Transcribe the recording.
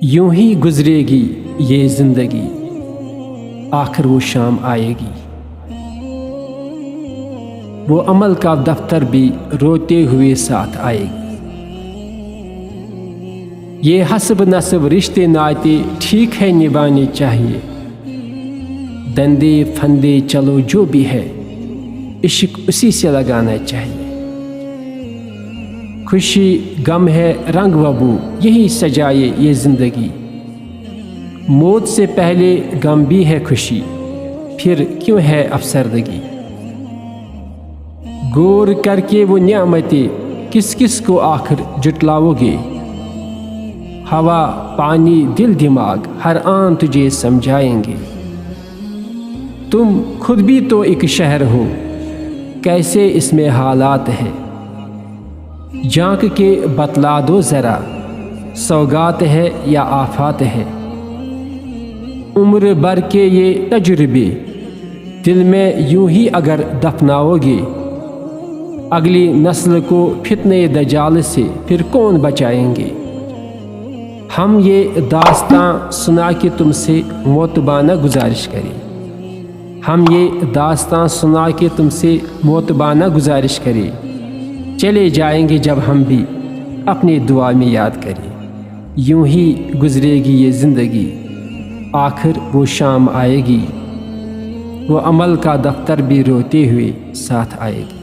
یوں ہی گزرے گی یہ زندگی، آخر وہ شام آئے گی۔ وہ عمل کا دفتر بھی روتے ہوئے ساتھ آئے گی۔ یہ حسب نصب رشتے ناتے ٹھیک ہے نبھانے چاہیے، دندے پھندے چلو جو بھی ہے عشق اسی سے لگانا چاہیے۔ خوشی غم ہے رنگ و بو یہی سجائے یہ زندگی، موت سے پہلے غم بھی ہے خوشی پھر کیوں ہے افسردگی۔ غور کر کے وہ نعمتیں کس کس کو آخر جٹلاؤ گے، ہوا پانی دل دماغ ہر آن تجھے سمجھائیں گے۔ تم خود بھی تو ایک شہر ہو، کیسے اس میں حالات ہے، جھانک کے بتلا دو ذرا سوگات ہے یا آفات ہے۔ عمر بھر کے یہ تجربے دل میں یوں ہی اگر دفناؤ گے، اگلی نسل کو فتنہ دجال سے پھر کون بچائیں گے۔ ہم یہ داستاں سنا کے تم سے معتبانہ گزارش کریں، ہم یہ داستاں سنا کے تم سے معتبانہ گزارش کریں، چلے جائیں گے جب ہم بھی اپنی دعا میں یاد کریں۔ یوں ہی گزرے گی یہ زندگی، آخر وہ شام آئے گی، وہ عمل کا دفتر بھی روتے ہوئے ساتھ آئے گی۔